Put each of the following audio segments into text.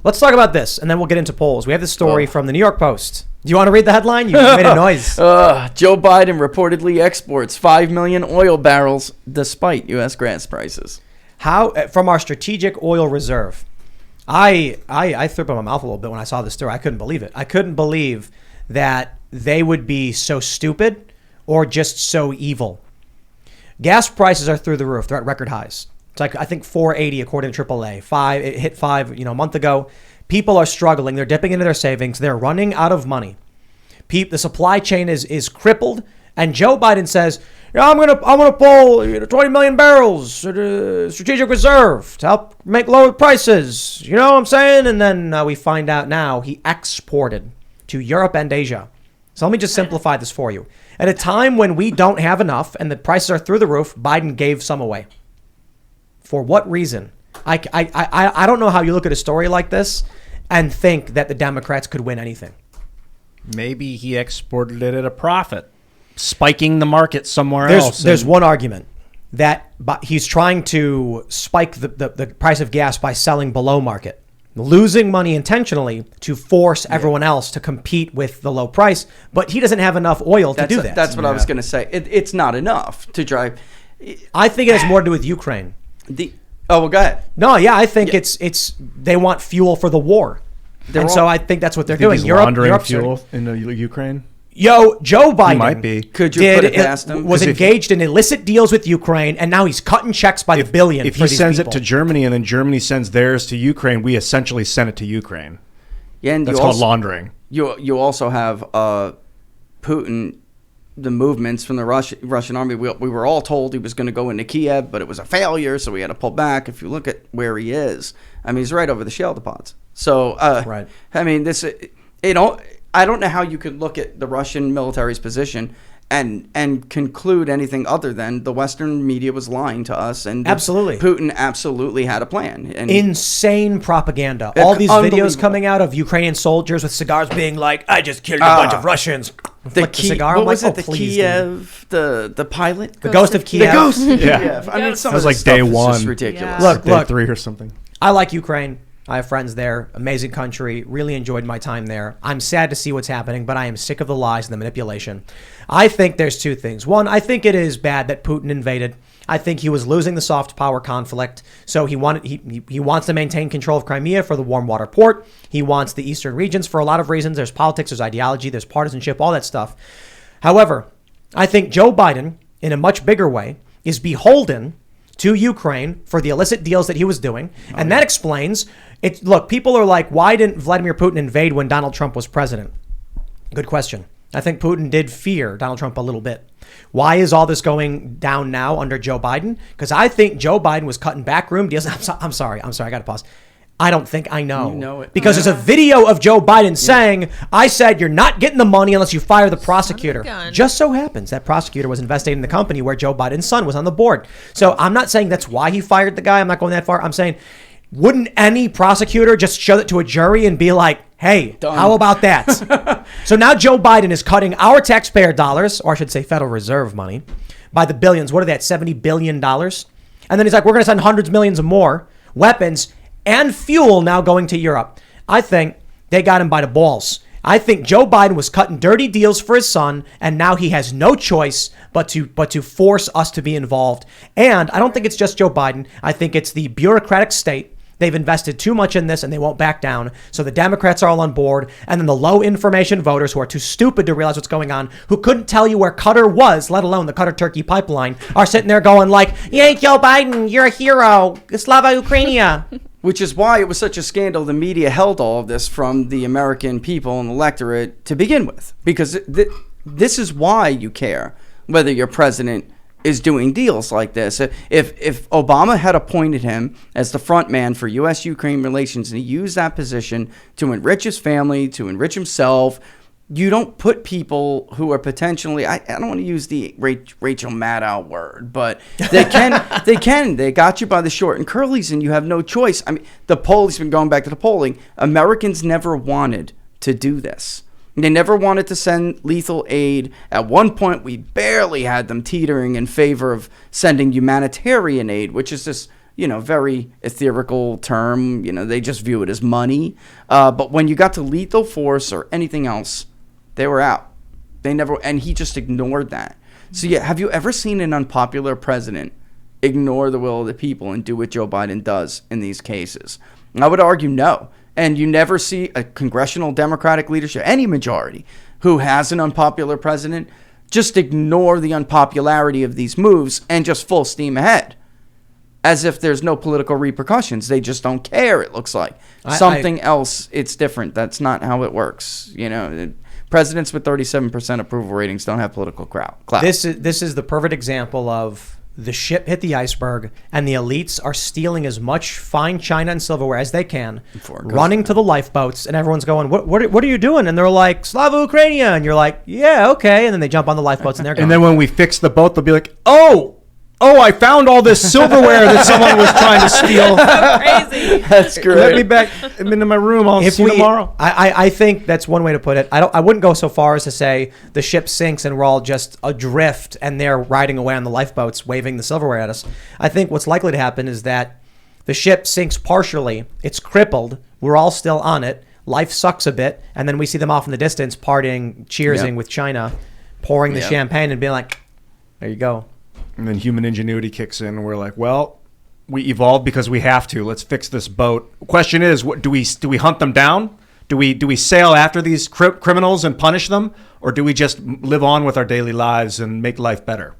Let's talk about this, and then we'll get into polls. We have this story from the New York Post. Do you want to read the headline? You made a noise. Joe Biden reportedly exports 5 million oil barrels despite U.S. gas prices. How from our strategic oil reserve. I threw up in my mouth a little bit when I saw this story. I couldn't believe it. I couldn't believe that they would be so stupid or just so evil. Gas prices are through the roof. They're at record highs. It's like, I think, $4.80 according to AAA. It hit $5 a month ago. People are struggling. They're dipping into their savings. They're running out of money. The supply chain is crippled. And Joe Biden says, I'm gonna pull 20 million barrels strategic reserve to help make lower prices. You know what I'm saying? And then we find out now he exported to Europe and Asia. So let me just simplify this for you. At a time when we don't have enough and the prices are through the roof, Biden gave some away. For what reason? I don't know how you look at a story like this and think that the Democrats could win anything. Maybe he exported it at a profit, spiking the market somewhere else. There's one argument that he's trying to spike the price of gas by selling below market, losing money intentionally to force everyone else to compete with the low price. But he doesn't have enough oil to do that. That's what I was going to say. It's not enough to drive. I think it has more to do with Ukraine. Well, go ahead. No, yeah, I think it's they want fuel for the war. So I think that's what they're doing. He's laundering fuel into Ukraine. Joe Biden might be. Could you put it past him? Was engaged in illicit deals with Ukraine, and now he's cutting checks by the billion. If he sends it to Germany and then Germany sends theirs to Ukraine, we essentially send it to Ukraine. Yeah, and that's called laundering. You also have Putin. The movements from the Russian army. We were all told he was going to go into Kiev, but it was a failure, so we had to pull back. If you look at where he is, I mean, he's right over the shale depots. So, right. I mean, I don't know how you could look at the Russian military's position and conclude anything other than the Western media was lying to us, and absolutely Putin absolutely had a plan. And insane propaganda. All these videos coming out of Ukrainian soldiers with cigars being like, "I just killed a bunch of Russians." The cigar. What was it? The Kiev, the pilot, the ghost of Kiev. The ghost of Kiev. I mean, that was like day one. Just ridiculous. Yeah. Look, day 3 or something. I like Ukraine. I have friends there. Amazing country. Really enjoyed my time there. I'm sad to see what's happening, but I am sick of the lies and the manipulation. I think there's two things. One, I think it is bad that Putin invaded. I think he was losing the soft power conflict. So he wants to maintain control of Crimea for the warm water port. He wants the eastern regions for a lot of reasons. There's politics, there's ideology, there's partisanship, all that stuff. However, I think Joe Biden, in a much bigger way, is beholden to Ukraine for the illicit deals that he was doing. That explains it. Look, people are like, why didn't Vladimir Putin invade when Donald Trump was president? Good question. I think Putin did fear Donald Trump a little bit. Why is all this going down now under Joe Biden? Because I think Joe Biden was cutting backroom deals. I'm sorry. I got to pause. I don't think I know. You know it. Because there's a video of Joe Biden saying, I said you're not getting the money unless you fire the prosecutor. Just so happens that prosecutor was investigating the company where Joe Biden's son was on the board. So I'm not saying that's why he fired the guy. I'm not going that far. I'm saying, wouldn't any prosecutor just show it to a jury and be like, hey, done. How about that? So now Joe Biden is cutting our taxpayer dollars, or I should say Federal Reserve money, by the billions. What are they at, $70 billion? And then he's like, we're going to send hundreds of millions of more weapons and fuel now going to Europe. I think they got him by the balls. I think Joe Biden was cutting dirty deals for his son, and now he has no choice but to force us to be involved. And I don't think it's just Joe Biden. I think it's the bureaucratic state. They've invested too much in this and they won't back down. So the Democrats are all on board. And then the low information voters who are too stupid to realize what's going on, who couldn't tell you where Qatar was, let alone the Qatar-Turkey pipeline, are sitting there going like, yay, Joe Biden, you're a hero. Slava Ukrainia. Which is why it was such a scandal. The media held all of this from the American people and electorate to begin with. Because this is why you care whether your president is doing deals like this. If Obama had appointed him as the front man for U.S.-Ukraine relations and he used that position to enrich his family, to enrich himself, you don't put people who are potentially, I don't want to use the Rachel Maddow word, but they can. They got you by the short and curlies and you have no choice. I mean, the polls, been going back to the polling, Americans never wanted to do this. They never wanted to send lethal aid. At one point, we barely had them teetering in favor of sending humanitarian aid, which is this, very ethereal term. They just view it as money. But when you got to lethal force or anything else, they were out. They never, and he just ignored that. So yeah, have you ever seen an unpopular president ignore the will of the people and do what Joe Biden does in these cases? I would argue no. And you never see a congressional Democratic leadership, any majority, who has an unpopular president just ignore the unpopularity of these moves and just full steam ahead, as if there's no political repercussions. They just don't care, it looks like. Something else, it's different. That's not how it works. Presidents with 37% approval ratings don't have political clout. This is the perfect example of the ship hit the iceberg, and the elites are stealing as much fine china and silverware as they can, running to the lifeboats, and everyone's going, what are you doing? And they're like, Slava Ukrainia. And you're like, yeah, okay. And then they jump on the lifeboats and they're gone. And then when we fix the boat, they'll be like, oh, I found all this silverware that someone was trying to steal. Crazy. That's great. Let me back into my room. I'll see you tomorrow. I think that's one way to put it. I wouldn't go so far as to say the ship sinks and we're all just adrift and they're riding away on the lifeboats waving the silverware at us. I think what's likely to happen is that the ship sinks partially. It's crippled. We're all still on it. Life sucks a bit. And then we see them off in the distance partying, cheersing with China, pouring the champagne and being like, there you go. And then human ingenuity kicks in, and we're like, well, we evolved because we have to. Let's fix this boat. Question is, what do we hunt them down? Do we sail after these criminals and punish them, or do we just live on with our daily lives and make life better?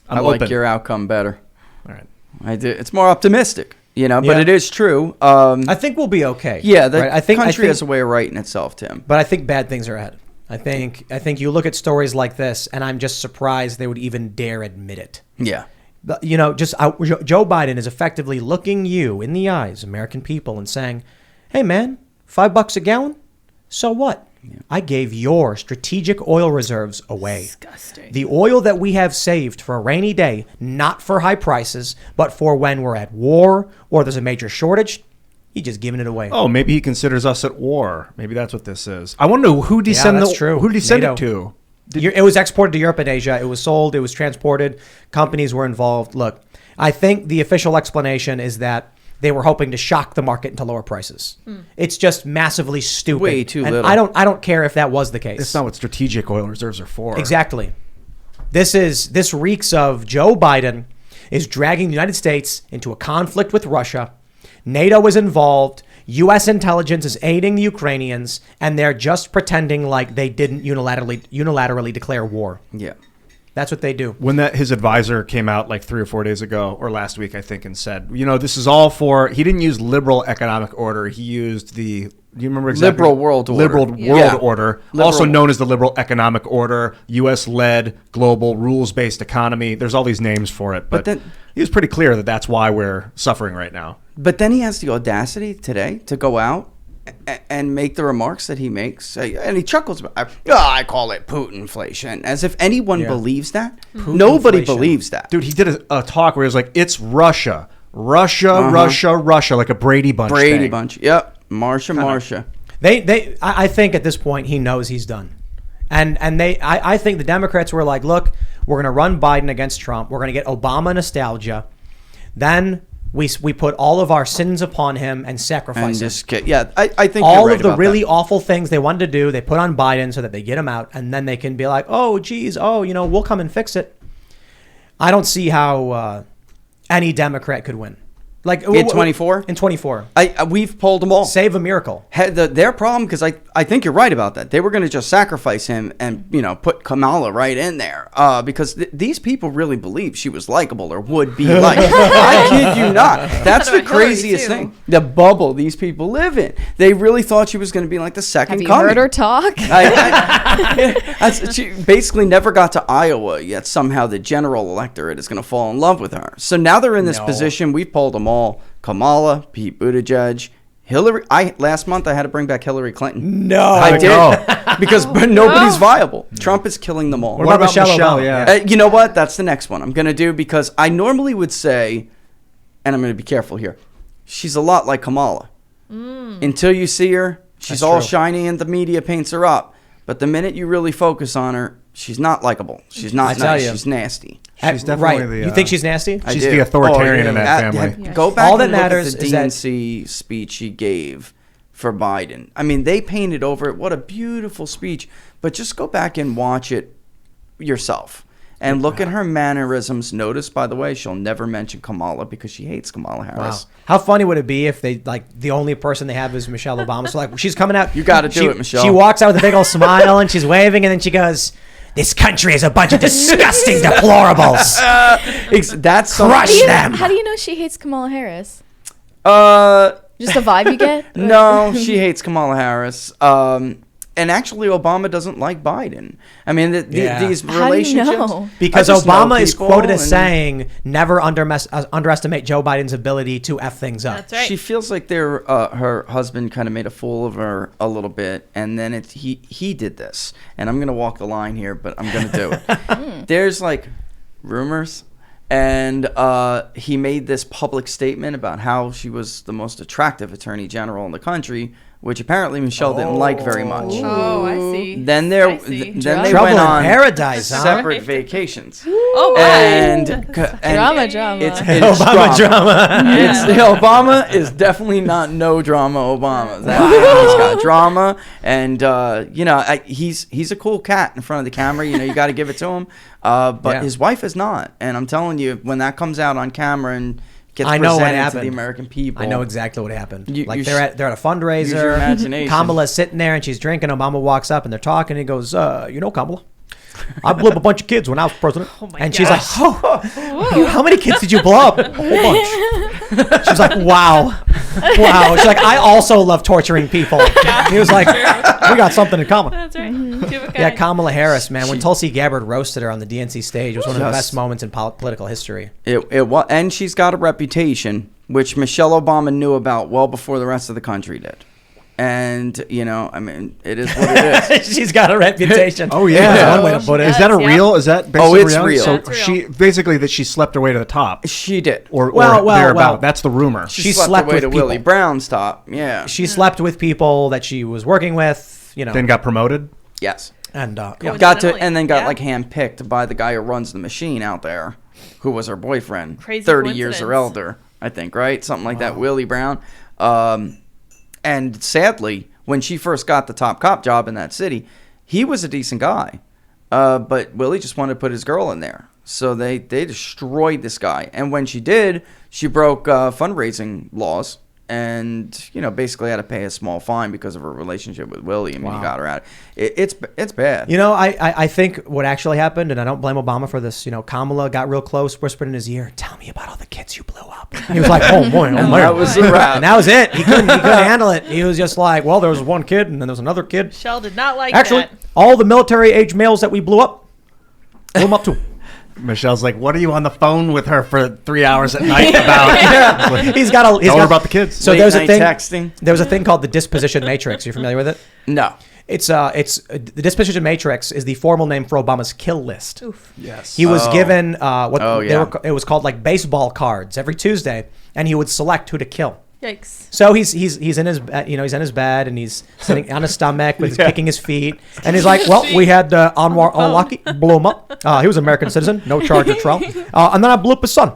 I like your outcome better. All right, I do. It's more optimistic, but it is true. I think we'll be okay. Yeah, the country has a way of righting itself, Tim. But I think bad things are ahead. I think you look at stories like this, and I'm just surprised they would even dare admit it. Yeah. Joe Biden is effectively looking you in the eyes, American people, and saying, hey, man, $5 a gallon? So what? Yeah. I gave your strategic oil reserves away. Disgusting. The oil that we have saved for a rainy day, not for high prices, but for when we're at war or there's a major shortage. He's just giving it away. Oh, maybe he considers us at war. Maybe that's what this is. I wonder who did he send it to? It was exported to Europe and Asia. It was sold. It was transported. Companies were involved. Look, I think the official explanation is that they were hoping to shock the market into lower prices. It's just massively stupid. Way too little. I don't care if that was the case. That's not what strategic oil reserves are for. Exactly. This reeks of Joe Biden is dragging the United States into a conflict with Russia. NATO is involved. U.S. intelligence is aiding the Ukrainians, and they're just pretending like they didn't unilaterally declare war. Yeah. That's what they do. When his advisor came out like 3 or 4 days ago, or last week, I think, and said, this is all for, he didn't use liberal economic order. He used do you remember exactly? Liberal world order. Liberal world order, also known as the liberal economic order, U.S.-led, global, rules-based economy. There's all these names for it. But then, he was pretty clear that that's why we're suffering right now. But then he has the audacity today to go out and make the remarks that he makes. And he chuckles about, I call it Putinflation, as if anyone believes that. Nobody believes that. Dude, he did a talk where he was like, it's Russia, Russia, like a Brady Bunch Brady thing. Bunch, yep. Marsha. I think at this point he knows he's done. And I think the Democrats were like, look, we're going to run Biden against Trump. We're going to get Obama nostalgia. Then we put all of our sins upon him and sacrifice him. I think all you're right of the about really that. awful things they wanted to do, they put on Biden so that they get him out, and then they can be like, oh, geez, we'll come and fix it. I don't see how any Democrat could win. Like in 24? In 24. We've polled them all. Save a miracle. Their problem, because I think you're right about that. They were going to just sacrifice him and, put Kamala right in there. Because these people really believe she was likable or would be liked. I kid you not. That's the craziest thing. The bubble these people live in. They really thought she was going to be like the second coming. Have you heard her talk? She basically never got to Iowa, yet somehow the general electorate is going to fall in love with her. So now they're in this position. We've polled them all. Kamala, Pete Buttigieg, Hillary. Last month I had to bring back Hillary Clinton. No, I did because nobody's viable. Trump is killing them all. What about Michelle? Yeah. You know what? That's the next one I'm going to do, because I normally would say, and I'm going to be careful here, she's a lot like Kamala. Until you see her, she's all shiny and the media paints her up. But the minute you really focus on her, she's not likable. She's not nice. She's nasty. She's definitely right. the. You think she's nasty? She's the authoritarian in that family. Yeah. Go back All that and look matters at the is that- DNC speech she gave for Biden. I mean, they painted over it. What a beautiful speech. But just go back and watch it yourself. And look at her mannerisms. Notice, by the way, she'll never mention Kamala because she hates Kamala Harris. Wow. How funny would it be if they the only person they have is Michelle Obama? So she's coming out. You got to do it, Michelle. She walks out with a big old smile and she's waving, and then she goes, "This country is a bunch of disgusting deplorables. That's Crush them." How do you know she hates Kamala Harris? Just the vibe you get? No, she hates Kamala Harris. And actually, Obama doesn't like Biden. I mean, these How do you relationships. know? Because I just know Obama is people quoted as and- saying, "Never underestimate Joe Biden's ability to F things up." That's right. She feels like her husband kind of made a fool of her a little bit, and then he did this. And I'm gonna walk the line here, but I'm gonna do it. There's like rumors, and he made this public statement about how she was the most attractive attorney general in the country, which apparently Michelle didn't like very much. Oh, I see. Then Spicy. then they Trouble went in on paradise, huh? separate vacations. Oh, my. And Drama. It's Obama drama. Obama is definitely not no drama Obama. He's got drama, and he's a cool cat in front of the camera. You got to give it to him. But his wife is not, and I'm telling you, when that comes out on camera and gets I know what presented to happened. the American people, I know exactly what happened. You- Like you they're at a use fundraiser. your imagination. Kamala's sitting there and she's drinking. Obama walks up and they're talking. And he goes, Kamala, I blew up a bunch of kids when I was president. Oh my and she's like, gosh. how many kids did you blow up? A whole bunch. She's like, wow. She's like, I also love torturing people. He was like, we got something in common. That's right. Two of a Yeah, kind. Kamala Harris, man. When Tulsi Gabbard roasted her on the DNC stage, it was one of the Yes. best moments in political history. It was, and she's got a reputation which Michelle Obama knew about well before the rest of the country did. And I mean, it is what it is. She's got a reputation. Oh, yeah. That's one way to put it. Is that a Yeah. real? Is that based on it's reality? real. So That's real. she basically that she slept her way to the top, She did. or Well, thereabout. well. That's the rumor. She slept slept away with to people. Willie Brown's top. Yeah. She slept with people that she was working with, Then got promoted. Yes. and Got to Coincidentally, and then got yeah. like handpicked by the guy who runs the machine out there, who was her boyfriend, Crazy 30 years or coincidence. elder, I think, right? Something like that. Willie Brown. And sadly, when she first got the top cop job in that city, he was a decent guy, but Willie just wanted to put his girl in there. So they destroyed this guy. And when she did, she broke fundraising laws. And basically had to pay a small fine because of her relationship with Willie. I mean, he got her out. It's bad. I think what actually happened, and I don't blame Obama for this. Kamala got real close, whispered in his ear, "Tell me about all the kids you blew up." He was like, "Oh boy, oh my!" That was a wrap. And that was it. He couldn't handle it. He was just like, "Well, there was one kid, and then there was another kid." Michelle did not like Actually, that. all the military-age males that we blew up too. Michelle's like, "What are you on the phone with her for 3 hours at night about?" He's got Tell her about the kids. So Late there's a night thing. texting. There was a thing called the Disposition Matrix. Are you familiar with it? No. It's the Disposition Matrix is the formal name for Obama's kill list. Oof. Yes. He was given yeah. it was called like baseball cards every Tuesday, and he would select who to kill. Yikes. So he's in his he's in his bed and he's sitting on his stomach with kicking his feet, and he's like, well, we had Anwar al-Awlaki, blew him up. He was an American citizen, no charge or trial, and then I blew up his son.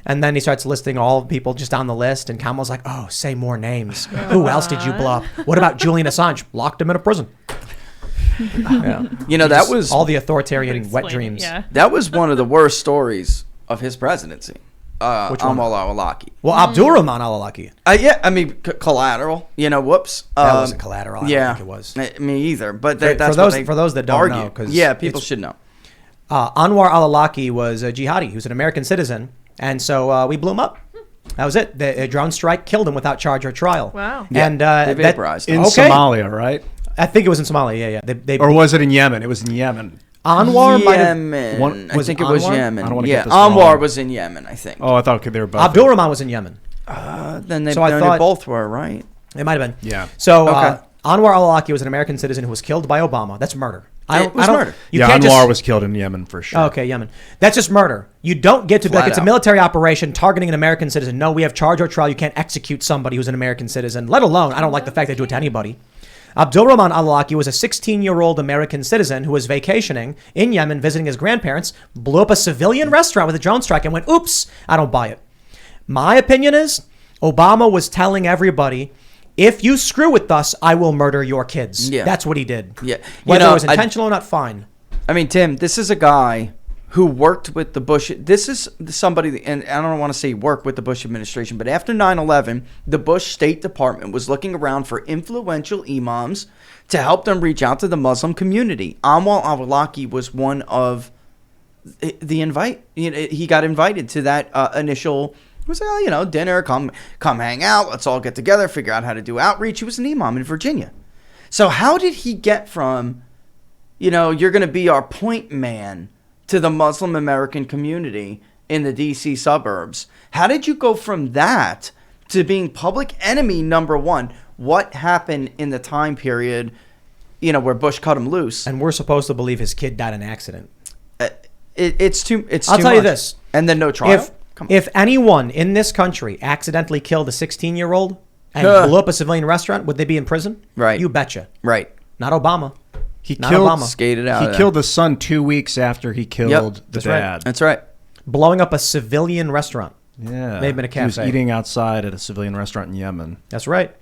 And then he starts listing all the people just on the list, and Kamala's like, oh, say more names. Who else did you blow up? What about Julian Assange? Locked him in a prison. Yeah. That was all the authoritarian wet Explain it, dreams. Yeah. that was one of the worst stories of his presidency. Which one? Anwar al-Awlaki. Well, Abdurrahman al-Awlaki. Yeah, I mean collateral. Whoops. That wasn't collateral. I yeah, don't think it was. Me either. But For that's those- what they for those that don't argue. know, 'cause yeah, people it's- should know. Anwar al-Awlaki was a jihadi. He was an American citizen, and so we blew him up. That was it. The drone strike killed him without charge or trial. Wow. And they vaporized him. in Somalia, right? I think it was in Somalia. Yeah. They Or was it in Yemen? It was in Yemen. Anwar might have. Yemen. I was think it it was Anwar? Yemen. I don't wanna Yeah, get this wrong. Anwar was in Yemen, I think. Oh, I thought they were both. Abdurrahman was in Yemen. Then they, So I then thought- they both were, right? It might have been. Yeah. So Okay. Anwar al-Awlaki was an American citizen who was killed by Obama. That's murder. It was murder. You Yeah, can't Anwar just, was killed in Yemen for sure. Oh, okay, Yemen. That's just murder. You don't get to be Flat like, it's a out. military operation targeting an American citizen. No, we have charge or trial. You can't execute somebody who's an American citizen, let alone, I don't like the fact they do it to anybody. Abdulrahman al-Awlaki was a 16-year-old American citizen who was vacationing in Yemen, visiting his grandparents, blew up a civilian restaurant with a drone strike and went, oops, I don't buy it. My opinion is Obama was telling everybody, if you screw with us, I will murder your kids. Yeah. That's what he did. Yeah. Whether it was intentional or not, fine. I mean, Tim, this is a guy who worked with the Bush. This is somebody, and I don't want to say work with the Bush administration, but after 9/11, the Bush State Department was looking around for influential imams to help them reach out to the Muslim community. Anwar al-Awlaki was one of the invite. He got invited to that initial. It was dinner. Come hang out. Let's all get together. Figure out how to do outreach. He was an imam in Virginia. So how did he get from, you're going to be our point man to the Muslim American community in the D.C. suburbs? How did you go from that to being public enemy number one? What happened in the time period, where Bush cut him loose? And we're supposed to believe his kid died in an accident. It's too. I'll too tell you much. this: and then no trial. If anyone in this country accidentally killed a 16-year-old and blew up a civilian restaurant, would they be in prison? Right. You betcha. Right. Not Obama. He Not killed, Obama. Skated out. He killed the son 2 weeks after he killed the That's right. dad. That's right. Blowing up a civilian restaurant. Yeah. May have been a He was cafe. eating outside at a civilian restaurant in Yemen. That's right.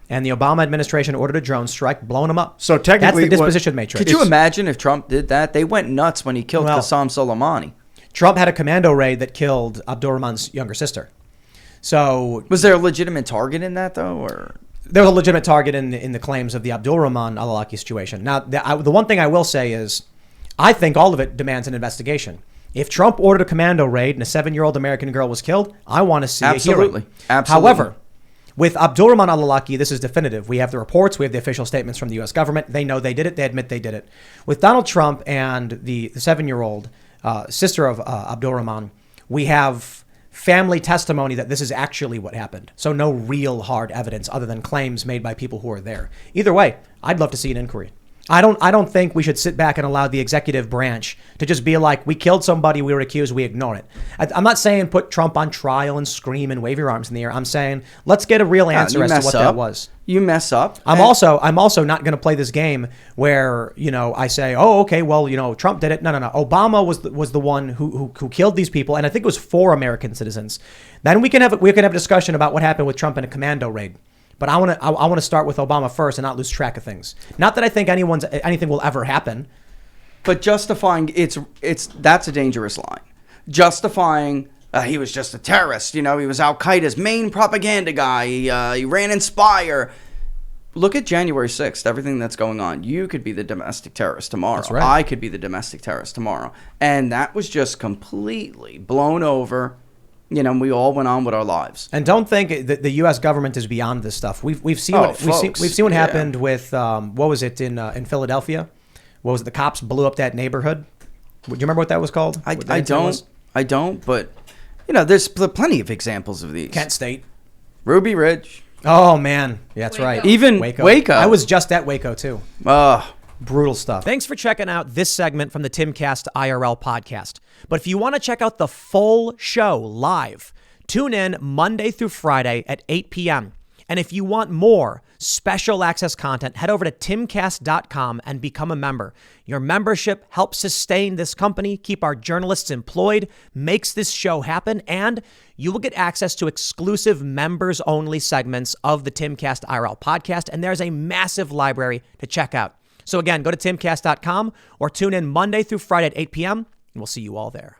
And the Obama administration ordered a drone strike, blowing them up. So technically, that's the disposition matrix. Could you imagine if Trump did that? They went nuts when he killed Well- Qasem Soleimani. Trump had a commando raid that killed Abdulrahman's younger sister. So Was there a legitimate target in that though, or? there was a legitimate target in the claims of the Abdulrahman al-Awlaki situation. Now, the one thing I will say is, I think all of it demands an investigation. If Trump ordered a commando raid and a 7-year-old American girl was killed, I want to see a hearing. Absolutely. However, with Abdulrahman al-Awlaki, this is definitive. We have the reports. We have the official statements from the U.S. government. They know they did it. They admit they did it. With Donald Trump and the 7-year-old sister of Abdulrahman, we have family testimony that this is actually what happened. So no real hard evidence other than claims made by people who are there. Either way, I'd love to see an inquiry. I don't think we should sit back and allow the executive branch to just be like, we killed somebody, we were accused, we ignore it. I'm not saying put Trump on trial and scream and wave your arms in the air. I'm saying let's get a real answer as to what that was. You mess up. I'm also not going to play this game where, I say, oh, okay, well, Trump did it. No. Obama was the one who killed these people, and I think it was 4 American citizens. Then we can have a discussion about what happened with Trump in a commando raid. But I want to start with Obama first and not lose track of things. Not that I think anything will ever happen. But justifying that's a dangerous line. Justifying he was just a terrorist. He was Al Qaeda's main propaganda guy. He ran Inspire. Look at January 6th. Everything that's going on. You could be the domestic terrorist tomorrow. That's right. I could be the domestic terrorist tomorrow. And that was just completely blown over. We all went on with our lives. And don't think that the U.S. government is beyond this stuff. We've seen what happened with what was it in Philadelphia? What was it? The cops blew up that neighborhood. Do you remember what that was called? I don't. But there's plenty of examples of these. Kent State, Ruby Ridge. Oh man, yeah, that's Waco. right. Even Waco. I was just at Waco too. Brutal stuff. Thanks for checking out this segment from the Timcast IRL podcast. But if you want to check out the full show live, tune in Monday through Friday at 8 p.m. And if you want more special access content, head over to timcast.com and become a member. Your membership helps sustain this company, keep our journalists employed, makes this show happen, and you will get access to exclusive members-only segments of the Timcast IRL podcast, and there's a massive library to check out. So again, go to timcast.com or tune in Monday through Friday at 8 p.m., and we'll see you all there.